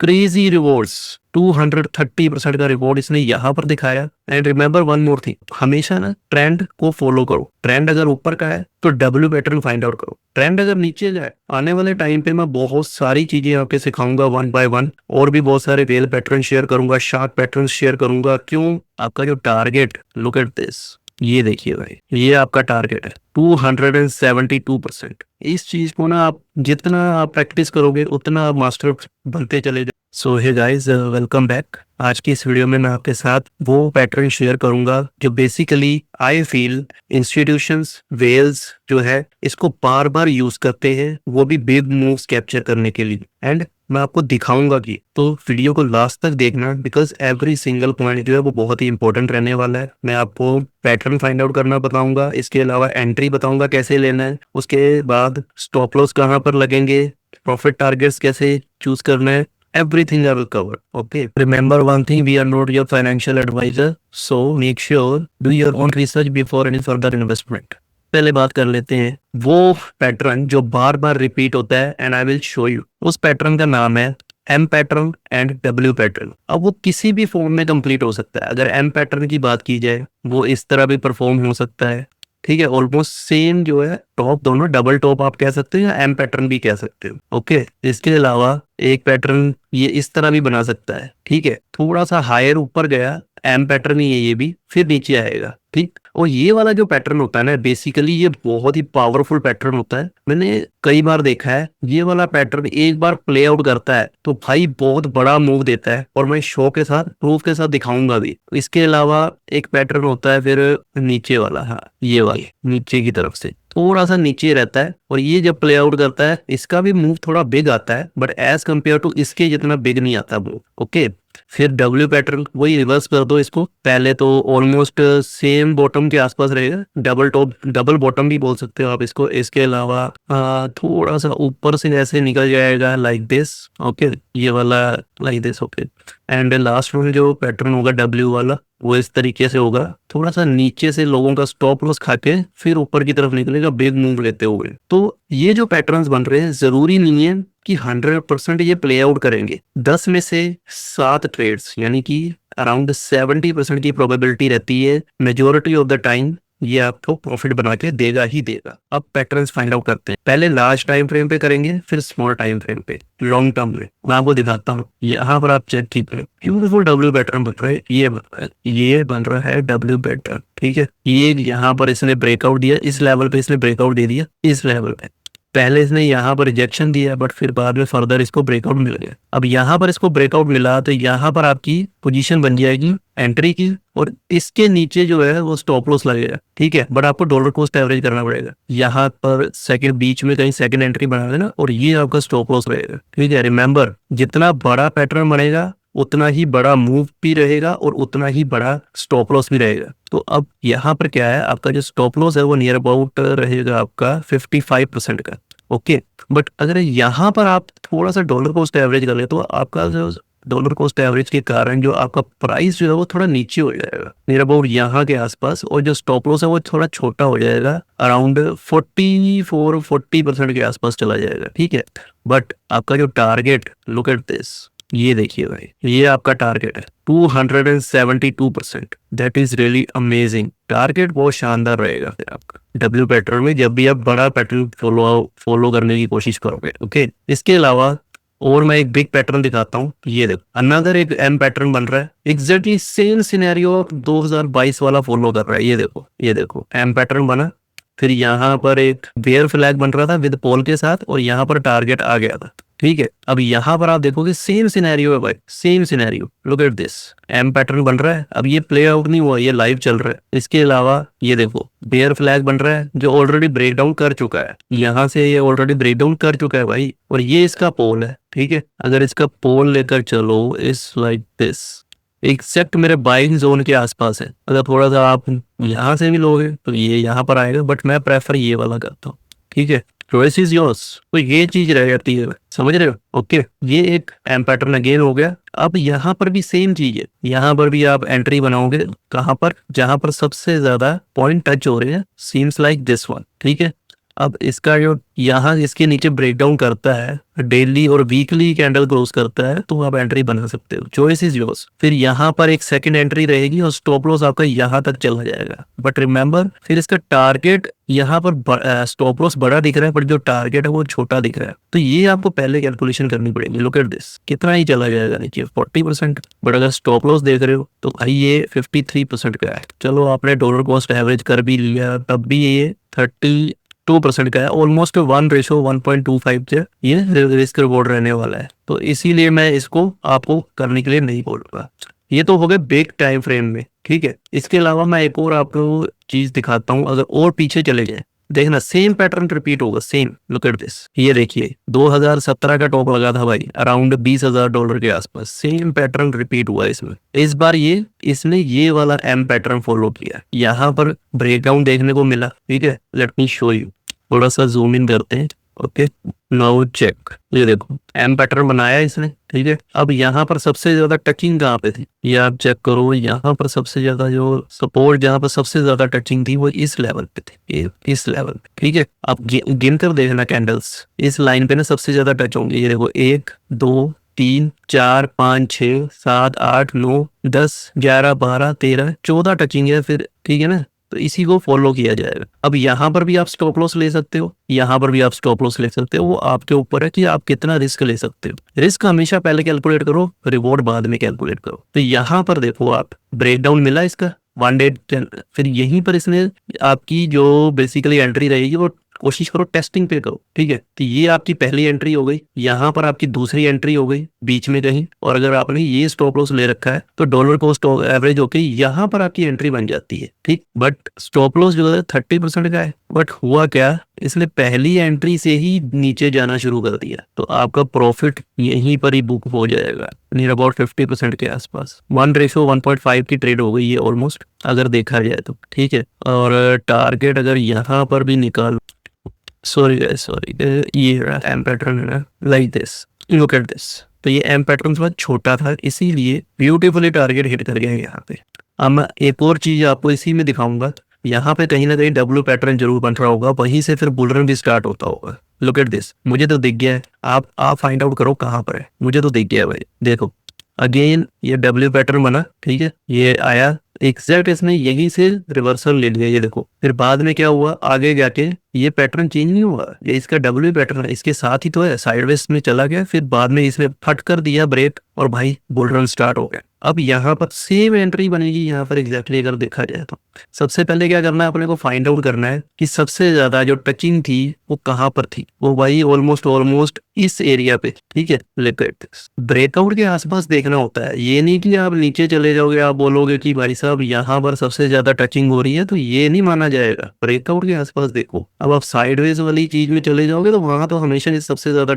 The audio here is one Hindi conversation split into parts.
क्रेजी रिवॉर्ड्स, 230% का रिवॉर्ड इसने यहाँ पर दिखाया। And remember one more thing, हमेशा ना ट्रेंड को फॉलो करो। ट्रेंड अगर ऊपर का है तो डब्ल्यू पैटर्न फाइंड आउट करो। ट्रेंड अगर नीचे जाए, आने वाले टाइम पे मैं बहुत सारी चीजें आपके सिखाऊंगा वन बाय वन, और भी बहुत सारे वेल पैटर्न शेयर करूंगा, शार्प पैटर्न शेयर करूंगा। क्यों? आपका जो टारगेट, लुक एट दिस, ये देखिए भाई, ये आपका टारगेट है 272%। इस चीज को ना आप जितना आप प्रैक्टिस करोगे उतना आप मास्टर बनते चले जाओ। सो हे गाइस, वेलकम बैक। आज की इस वीडियो में मैं आपके साथ वो पैटर्न शेयर करूंगा जो basically I feel institutions, whales जो है इसको बार बार यूज करते हैं, वो भी बिग मूव्स कैप्चर करने के लिए। एंड मैं आपको दिखाऊंगा कि, तो वीडियो को लास्ट तक देखना, बिकॉज एवरी सिंगल पॉइंट जो है वो बहुत ही इंपॉर्टेंट रहने वाला है। मैं आपको पैटर्न फाइंड आउट करना बताऊंगा, इसके अलावा एंट्री बताऊंगा कैसे लेना है, उसके बाद स्टॉप लॉस कहाँ पर लगेंगे, प्रॉफिट टारगेट्स कैसे चूज करना है, everything I will cover. Okay. Remember one thing, we are not your financial advisor, so make sure do your own research before any further investment. पहले बात कर लेते हैं वो पैटर्न जो बार बार रिपीट होता है, and I will show you. उस पैटर्न का नाम है M pattern and W pattern. अब वो किसी भी फॉर्म में कंप्लीट हो सकता है। अगर एम पैटर्न की बात की जाए, वो इस तरह भी परफॉर्म हो सकता है, ठीक है, ऑलमोस्ट सेम जो है, टॉप दोनों डबल टॉप आप कह सकते हो या एम पैटर्न भी कह सकते हो। ओके, इसके अलावा एक पैटर्न ये इस तरह भी बना सकता है, ठीक है, थोड़ा सा हायर ऊपर गया, एम पैटर्न ही है ये भी, फिर नीचे आएगा, ठीक। और ये वाला जो पैटर्न होता है ना, बेसिकली ये बहुत ही पावरफुल पैटर्न होता है। मैंने कई बार देखा है, ये वाला पैटर्न एक बार प्ले आउट करता है तो भाई बहुत बड़ा मूव देता है, और मैं शो के साथ, प्रूफ के साथ दिखाऊंगा भी। इसके अलावा एक पैटर्न होता है फिर नीचे वाला, हाँ ये वाला, नीचे की तरफ से थोड़ा सा नीचे रहता है, और ये जब प्ले आउट करता है इसका भी मूव थोड़ा बिग आता है, बट एज कम्पेयर टू इसके जितना बिग नहीं आता मूव। ओके, फिर डब्ल्यू पैटर्न, वही रिवर्स कर दो इसको, पहले तो ऑलमोस्ट सेम बॉटम के आसपास रहेगा, डबल टॉप, डबल बॉटम भी बोल सकते हो आप इसको। इसके अलावा थोड़ा सा ऊपर से ऐसे निकल जाएगा लाइक दिस। ओके, ये वाला like this. Okay, and last में जो पैटर्न होगा डब्ल्यू वाला, वो इस तरीके से होगा, थोड़ा सा नीचे से लोगों का स्टॉप लॉस खा के फिर ऊपर की तरफ निकलेगा बिग मूव लेते हुए। तो ये जो पैटर्न्स बन रहे हैं, जरूरी नहीं है कि 100% ये प्ले आउट करेंगे। 10 में से 7 ट्रेड्स, यानी कि अराउंड 70% की प्रोबेबिलिटी रहती है मेजोरिटी ऑफ द टाइम ये आपको प्रॉफिट बना के देगा ही देगा। अब पैटर्न्स फाइंड आउट करते हैं। पहले लार्ज टाइम फ्रेम पे करेंगे, फिर स्मॉल टाइम फ्रेम पे, लॉन्ग टर्म में। मैं आपको दिखाता हूँ, यहाँ पर आप चेक कीजिए, ब्यूटीफुल डब्ल्यू पैटर्न बन रहा है, ये बन रहा है, ये बन रहा है डब्ल्यू पैटर्न, ठीक है। ये यहाँ पर इसने ब्रेकआउट दिया, इस लेवल पे इसने ब्रेकआउट दे दिया, इस लेवल पे पहले इसने यहाँ पर रिजेक्शन दिया, बट फिर बाद में फर्दर इसको ब्रेकआउट मिल गया। अब यहाँ पर इसको ब्रेकआउट मिला तो यहाँ पर आपकी पोजीशन बन जाएगी एंट्री की, और इसके नीचे जो है वो स्टॉप लॉस लगेगा, ठीक है। बट आपको डॉलर कॉस्ट एवरेज करना पड़ेगा, यहाँ पर सेकंड बीच में कहीं सेकंड एंट्री बना देना, और ये आपका स्टॉप लॉस रहेगा, ठीक है। रिमेंबर, जितना बड़ा पैटर्न बनेगा उतना ही बड़ा मूव भी रहेगा और उतना ही बड़ा स्टॉप लॉस भी रहेगा। तो अब यहाँ पर क्या है, आपका जो स्टॉप लॉस है वो नियर अबाउट रहेगा आपका 55% का। ओके, बट अगर यहाँ पर आप थोड़ा सा डॉलर कॉस्ट एवरेज कर ले तो आपका जो डॉलर कॉस्ट एवरेज के कारण जो आपका प्राइस जो है वो थोड़ा नीचे हो जाएगा, नियर अबाउट यहाँ के आसपास, और जो स्टॉप लॉस है वो थोड़ा छोटा हो जाएगा, अराउंड 40% के आसपास चला जाएगा, ठीक है। बट आपका जो टारगेट, लुक एट दिस, ये देखिए भाई, ये आपका टारगेट है 272%। That is really amazing. Target बहुत शानदार रहेगा फिर आपका डब्ल्यू पैटर्न में, जब भी आप बड़ा पैटर्न फॉलो करने की कोशिश करोगे। ओके, इसके अलावा और मैं एक बिग पैटर्न दिखाता हूँ, ये देखो, अनदर एक एम पैटर्न बन रहा है, एग्जैक्टली सेम सिनेरियो 2022 वाला फॉलो कर रहा है। ये देखो, ये देखो, एम पैटर्न बना, फिर यहाँ पर एक बेयर फ्लैग बन रहा था विद पोल के साथ, और यहाँ पर टारगेट आ गया था, ठीक है। अब यहाँ पर आप देखोगे सेम सिनेरियो है भाई, same scenario, look at this, M pattern बन रहा है। अब ये प्ले आउट नहीं हुआ, ये लाइव चल रहा है। इसके अलावा ये देखो, बेयर फ्लैग बन रहा है जो ऑलरेडी ब्रेक डाउन कर चुका है, यहाँ से ये ऑलरेडी ब्रेक डाउन कर चुका है भाई, और ये इसका पोल है, ठीक है। अगर इसका पोल लेकर चलो, इस लाइक दिस, एग्जैक्ट मेरे बाइंग जोन के आसपास है। अगर थोड़ा सा आप यहाँ से भी लोगे तो ये यहाँ पर आएगा, बट मैं प्रेफर ये वाला करता हूँ, ठीक है। Choice is yours. तो ये चीज रह जाती है, समझ रहे हो। ओके, ये एक एम पैटर्न अगेन हो गया। अब यहाँ पर भी सेम चीज है, यहाँ पर भी आप एंट्री बनाओगे कहाँ पर, जहां पर सबसे ज्यादा पॉइंट टच हो रहे हैं, सीम्स लाइक दिस वन, ठीक है। अब इसका जो यहाँ इसके नीचे ब्रेकडाउन करता है, डेली और वीकली कैंडल क्लोज करता है, तो आप एंट्री बना सकते हो, चॉइस इज योर्स। फिर यहाँ पर एक सेकंड एंट्री रहेगी और स्टॉप लॉस आपका यहाँ तक चला जाएगा, बट रिमेंबर फिर इसका टारगेट यहाँ पर स्टॉप लॉस बड़ा दिख रहा है, पर जो टारगेट है वो छोटा दिख रहा है, तो ये आपको पहले कैलकुलेशन करनी पड़ेगी। लुक एट दिस, कितना ही चला जाएगा नीचे, 40%। बट अगर स्टॉप लॉस देख रहे हो तो भाई ये 53% का है। चलो आपने डॉलर कॉस्ट एवरेज कर भी लिया, तब भी ये 32% का है, ऑलमोस्ट 1:1.25 से ये रिस्क रिवॉर्ड रहने वाला है। तो इसीलिए मैं इसको आपको करने के लिए नहीं बोलूंगा। ये तो हो गए बिग टाइम फ्रेम में, ठीक है। इसके अलावा मैं एक और आपको चीज दिखाता हूँ। अगर और पीछे चले जाए, देखना सेम पैटर्न रिपीट होगा, सेम। लुक एट दिस, ये देखिए 2017 का टॉप लगा था भाई अराउंड $20,000 के आसपास, सेम पैटर्न रिपीट हुआ इसमें। इस बार इसने ये वाला एम पैटर्न फॉलो किया, यहाँ पर ब्रेकडाउन देखने को मिला, ठीक है। लेट मी शो यू, थोड़ा सा जूम इन करते हैं। ओके, नाउ चेक, ये देखो एम पैटर्न बनाया इसने, ठीक है। अब यहाँ पर सबसे ज्यादा टचिंग कहाँ पे थी, ये आप चेक करो। यहाँ पर सबसे ज्यादा जो सपोर्ट, जहाँ पर सबसे ज्यादा टचिंग थी वो इस लेवल पे थी, इस लेवल पे, ठीक है। आप गिन कर देखना कैंडल्स, इस लाइन पे ना सबसे ज्यादा टच होंगे। ये देखो 1 2 3 4 5 6 7 8 9 10 11 12 13 14 टचिंग है फिर, ठीक है ना। तो इसी को फॉलो किया जाएगा। अब यहाँ पर भी आप स्टॉप लॉस ले सकते हो, यहाँ पर भी आप स्टॉप लॉस ले सकते हो, वो आपके ऊपर है कि आप कितना रिस्क ले सकते हो। रिस्क हमेशा पहले कैलकुलेट करो, रिवॉर्ड बाद में कैलकुलेट करो। तो यहाँ पर देखो आप, ब्रेकडाउन मिला इसका 1 फिर यहीं पर इसने आपकी जो बेसिकली एंट्री रहेगी वो कोशिश करो टेस्टिंग पे करो, ठीक है। तो ये आपकी पहली एंट्री हो गई, यहाँ पर आपकी दूसरी एंट्री हो गई बीच में कहीं, और अगर आपने ये स्टॉप लॉस ले रखा है तो डॉलर कॉस्ट एवरेज होके यहाँ पर आपकी एंट्री बन जाती है, ठीक। बट स्टॉप लॉस जो है 30% का है। बट हुआ क्या, इसने पहली एंट्री से ही नीचे जाना शुरू कर दिया, तो आपका प्रॉफिट यहीं पर ही बुक हो जाएगा, नियर अबाउट 50% के आसपास। 1:1.5 की ट्रेड हो गई है ऑलमोस्ट, अगर देखा जाए तो, ठीक है। और टारगेट अगर यहाँ पर भी निकाल, सॉरी ये एम पैटर्न है ना, like this, look at this. तो ये एम पैटर्न थोड़ा छोटा था, इसीलिए ब्यूटीफुली टारगेट हिट कर गया यहाँ पे। अब मैं एक और चीज आपको इसी में दिखाऊंगा, यहाँ पे कहीं ना कहीं डब्ल्यू पैटर्न जरूर बन रहा होगा, वहीं से फिर बुल रन भी स्टार्ट होता होगा। लुक एट दिस, मुझे तो दिख गया है, आप फाइंड आउट करो कहाँ पर है, मुझे तो दिख गया है भाई। देखो अगेन ये डब्ल्यू पैटर्न बना, ठीक है, ये आया एग्जैक्ट, इसने यहीं से रिवर्सल ले लिया, ये देखो। फिर बाद में क्या हुआ, आगे जाके ये पैटर्न चेंज नहीं हुआ, ये इसका डब्ल्यू पैटर्न है, इसके साथ ही तो है, साइडवेज में चला गया, फिर बाद में इसने फट कर दिया ब्रेक और भाई बुल रन स्टार्ट हो गया। अब यहाँ पर सेम एंट्री बनेगी यहाँ पर एग्जैक्टली, अगर देखा जाए तो सबसे पहले क्या करना है, अपने को फाइंड आउट करना है कि सबसे ज्यादा जो टचिंग थी वो कहाँ पर थी। वो भाई ऑलमोस्ट इस एरिया पे, ठीक है। ब्रेकआउट के आसपास देखना होता है, ये नहीं कि आप नीचे चले जाओगे, आप बोलोगे कि भाई साहब यहाँ पर सबसे ज्यादा टचिंग हो रही है, तो ये नहीं माना जाएगा। ब्रेकआउट के आसपास देखो। अब आप साइडवेज वाली चीज में चले जाओगे तो वहां तो हमेशा सबसे ज्यादा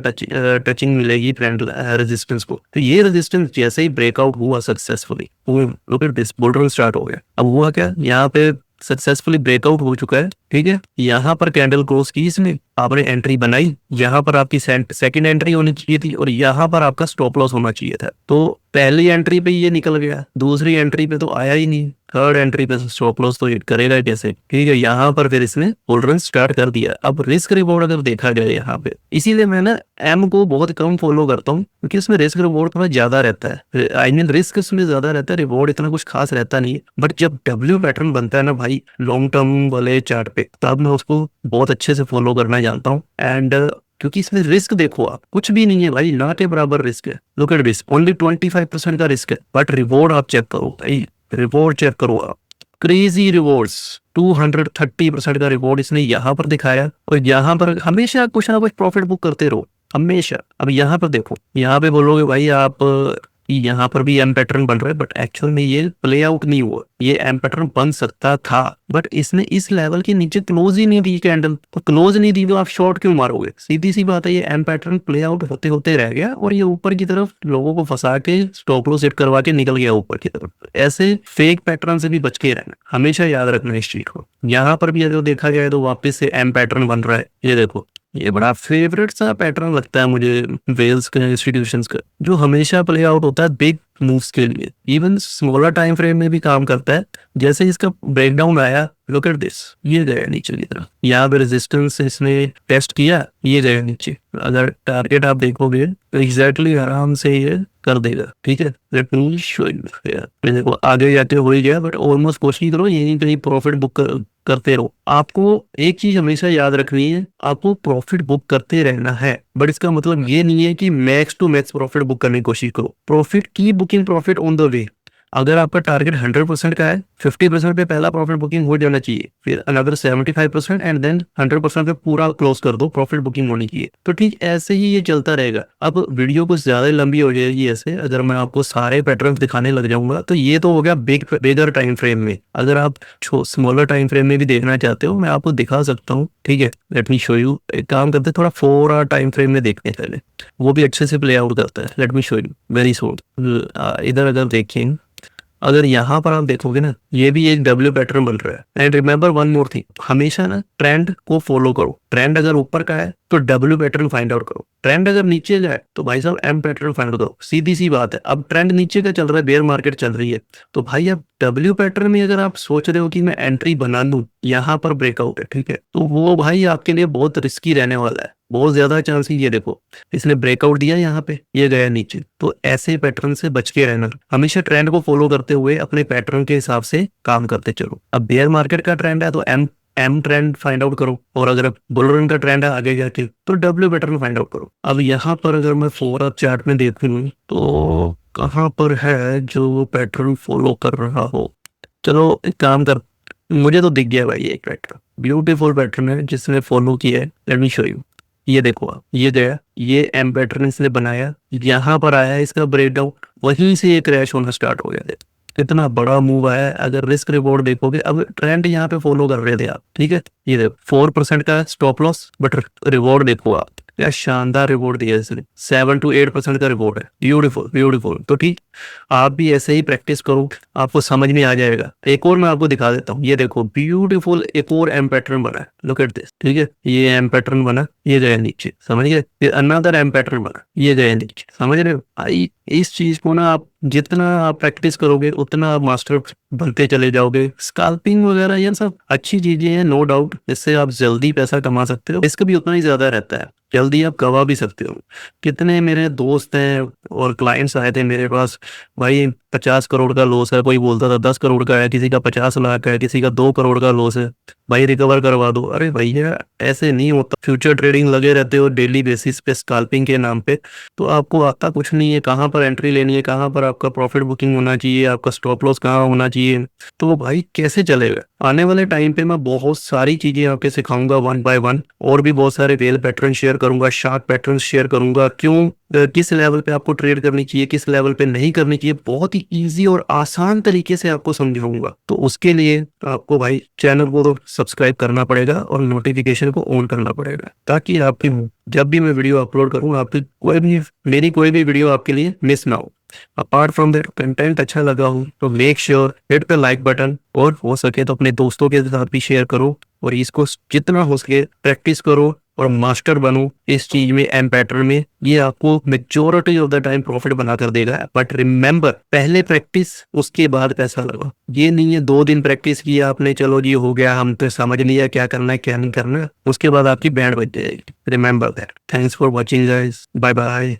टचिंग मिलेगी ट्रेंड रेजिस्टेंस को। तो ये रेजिस्टेंस जैसे ही ब्रेकआउट हुआ successfully, look at this, bull run start हो गया। अब हुआ क्या, यहाँ पे सक्सेसफुली ब्रेकआउट हो चुका है, ठीक है। यहाँ पर कैंडल क्लोज की इसने, आपने एंट्री बनाई, यहाँ पर आपकी सेकंड एंट्री होनी चाहिए थी और यहाँ पर आपका स्टॉप लॉस होना चाहिए था। तो पहली एंट्री पे ये निकल गया, दूसरी एंट्री पे तो आया ही नहीं, थर्ड एंट्री पे स्टॉप लॉस तो हिट करेगा कैसे, ठीक है। यहाँ पर फिर इसने बुल रन स्टार्ट कर दिया। अब रिस्क रिवॉर्ड अगर देखा जाए यहाँ पे, इसीलिए मैं ना एम को बहुत कम फॉलो करता हूँ, क्योंकि उसमें रिस्क रिवॉर्ड थोड़ा ज्यादा रहता है। आई मीन रिस्क उसमें ज्यादा रहता है, रिवॉर्ड इतना कुछ खास रहता नहीं है। बट जब डब्ल्यू पैटर्न बनता है ना भाई लॉन्ग टर्म वाले चार्ट पे, तब मैं उसको बहुत अच्छे से फॉलो करना जानता हूँ। एंड क्योंकि इसमें रिस्क देखो आप, कुछ भी नहीं है भाई, ना के बराबर रिस्क है। लुक एट दिस, ओनली 25% का रिस्क है, बट रिवॉर्ड आप चेक करो भाई, रिवॉर्ड चेक करो आप, क्रेजी रिवॉर्ड्स। 230% का रिवॉर्ड इसने यहाँ पर दिखाया, और यहाँ पर हमेशा कुछ ना कुछ प्रॉफिट बुक करते रहो हमेशा। अब यहाँ पर देखो, यहाँ पे बोलोगे भाई आप यहाँ पर भी एम पैटर्न बन रहा है, बट एक्चुअल में ये प्ले आउट नहीं हुआ, ये एम पैटर्न बन सकता था, बट इसने इस लेवल के नीचे क्लोज ही नहीं दी कैंडल। तो क्लोज नहीं दी तो आप शॉर्ट क्यों मारोगे, सीधी सी बात है। ये एम पैटर्न प्ले आउट होते होते रह गया और ये ऊपर की तरफ लोगों को फंसा के स्टॉप लॉस सेट करवा के निकल गया ऊपर की तरफ। ऐसे फेक पैटर्न से भी बच के रहना, हमेशा याद रखना इस चीज को। यहाँ पर भी अगर देखा जाए तो वापस से एम पैटर्न बन रहा है, ये देखो। ये बड़ा फेवरेट सा पैटर्न लगता है मुझे वेल्स के इंस्टीट्यूशंस का, जो हमेशा प्ले आउट होता है बिग मूव्स के लिए, इवन स्मॉलर टाइम फ्रेम में भी काम करता है। जैसे इसका ब्रेकडाउन आया, लुक एट दिस, ये गया नीचे की तरफ, यहाँ पे रेजिस्टेंस इसने टेस्ट किया, ये गया नीचे। अगर टारगेट आप देखोगे तो एग्जैक्टली आराम से ये कर देगा, ठीक है। लेट मी शो यू, देखो आगे जाते हो ही गया, बट ऑलमोस्ट कोशिश करो यहीं कहीं प्रॉफिट बुक करते रहो। आपको एक चीज हमेशा याद रखनी है, आपको प्रॉफिट बुक करते रहना है, बट इसका मतलब ये नहीं है कि max to max profit book करने की कोशिश करो। प्रॉफिट की booking, profit on the way. अगर आपका टारगेट 100% का है, 50% पे पहला प्रॉफिट बुकिंग हो जाना चाहिए, फिर अनदर 75% एंड देन 100% पे पूरा क्लोज कर दो, प्रॉफिट बुकिंग होनी चाहिए। तो ठीक ऐसे ही ये चलता रहेगा। अब वीडियो कुछ ज्यादा लंबी हो जाएगी ऐसे, अगर मैं आपको सारे पैटर्न दिखाने लग जाऊंगा तो ये तो हो गया बिगर टाइम फ्रेम में। अगर आप स्मॉलर टाइम फ्रेम में भी देखना चाहते हो, मैं आपको दिखा सकता हूँ, ठीक है। Let me show you. एक काम करते थोड़ा 4 आवर टाइम फ्रेम में देखते हैं पहले, वो भी अच्छे से प्ले आउट करता है। Let me show you very short. इधर अगर देखें, अगर यहाँ पर आप देखोगे ना, ये भी एक डब्ल्यू पैटर्न बन रहा है। And remember one more thing, हमेशा ना ट्रेंड को फॉलो करो। ट्रेंड अगर ऊपर का है तो डब्ल्यू पैटर्न फाइंड आउट करो। ट्रेंड अगर नीचे जाए तो भाई साहब एम पैटर्न फाइंड आउट करो। सीधी सी बात है। अब ट्रेंड नीचे का चल रहा है, बेयर मार्केट चल रही है, तो भाई अब डब्ल्यू पैटर्न में अगर आप सोच रहे हो कि मैं एंट्री बना लूं, यहाँ पर ब्रेकआउट है, ठीक है, तो वो भाई आपके लिए बहुत रिस्की रहने वाला है। बहुत ज्यादा चांस ही, ये देखो इसने ब्रेकआउट दिया यहाँ पे, ये गया नीचे। तो ऐसे पैटर्न से बच के रहना, हमेशा ट्रेंड को फॉलो करते हुए अपने पैटर्न के हिसाब से काम करते चलो। अब बेयर मार्केट का ट्रेंड है तो एम ट्रेंड फाइंड आउट करो, और अगर बुल रन का ट्रेंड है आगे जाके तो डब्ल्यू पैटर्न फाइंड आउट करो। अब यहाँ पर अगर मैं 4 आवर चार्ट में देख लूँ तो कहाँ पर है जो पैटर्न फॉलो कर रहा हो। चलो एक काम कर, मुझे तो दिख गया भाई एक पैटर्न, ब्यूटीफुल पैटर्न है जिसने फॉलो किया है। Let me show you. ये देखो आप, ये गया, ये एम पैटर्न इसने बनाया, यहाँ पर आया इसका ब्रेकडाउन, वहीं से ये क्रैश होना स्टार्ट हो गया। कितना बड़ा मूव आया है। अगर रिस्क रिवॉर्ड देखोगे, अब ट्रेंड यहाँ पे फॉलो कर रहे थे आप, ठीक है, ये देखो 4% का स्टॉप लॉस, बट रिवॉर्ड देखो आप, क्या शानदार रिवॉर्ड दिया इसने। 7 to 8% का रिवॉर्ड है। Beautiful beautiful. तो ठीक, आप भी ऐसे ही प्रैक्टिस करो, आपको समझ में आ जाएगा। एक और मैं आपको दिखा देता हूँ, ये देखो ब्यूटीफुल एक और एम पैटर्न बना है, लुक एट दिस, ठीक है। ये एम पैटर्न बना, ये गया नीचे, समझ गए। फिर अनदर एम पैटर्न बना, ये गया नीचे, समझ रहे हो। आई इस चीज को ना आप जितना आप प्रैक्टिस करोगे उतना आप मास्टर बनते चले जाओगे। स्कैल्पिंग वगैरह ये सब अच्छी चीजें हैं, नो डाउट, इससे आप जल्दी पैसा कमा सकते हो। इसका भी उतना ही ज्यादा रहता है, जल्दी आप गवा भी सकते हो। कितने मेरे दोस्त हैं और क्लाइंट्स आए थे मेरे पास, भाई 50 करोड़ का लॉस है, कोई बोलता था 10 करोड़ का है, किसी का 50 लाख का है, किसी का 2 करोड़ का लॉस है, भाई रिकवर करवा दो। अरे भैया ऐसे नहीं होता। फ्यूचर ट्रेडिंग लगे रहते हो डेली बेसिस पे स्कैल्पिंग के नाम पे, तो आपको आता कुछ नहीं है। कहाँ पर एंट्री लेनी है, कहाँ पर आपका प्रॉफिट बुकिंग होना चाहिए, आपका स्टॉप लॉस कहाँ होना चाहिए, तो वो भाई कैसे चलेगा। आने वाले टाइम पे मैं बहुत सारी चीजें आपके सिखाऊंगा वन बाय वन, और भी बहुत सारे वेल पैटर्न शेयर करूंगा, शार्प पैटर्न शेयर करूंगा, क्यों किस लेवल पे आपको ट्रेड करनी चाहिए, किस लेवल पे नहीं करनी चाहिए, बहुत ही इजी और आसान तरीके से आपको समझाऊंगा। तो उसके लिए आपको भाई चैनल को तो सब्सक्राइब करना पड़ेगा और नोटिफिकेशन को ऑन करना पड़ेगा, ताकि आपकी जब भी मैं वीडियो अपलोड करूँ, आपकी मेरी कोई भी वीडियो आपके लिए मिस ना हो। अपार्ट फ्रॉम दैट, कंटेंट अच्छा लगा हो तो make sure hit the like button, और हो सके तो अपने दोस्तों के साथ भी शेयर करो, और इसको जितना हो सके प्रैक्टिस करो और मास्टर बनो इस चीज में, एम पैटर्न में। ये आपको majority of the time profit बना कर देगा। बट रिमेंबर, पहले प्रैक्टिस उसके बाद पैसा लगा। ये नहीं है 2 दिन प्रैक्टिस किया आपने, चलो जी हो गया, हम तो समझ लिया क्या करना है क्या नहीं करना, उसके बाद आपकी बैंड बज जाएगी। Remember that. Thanks for watching guys, bye bye.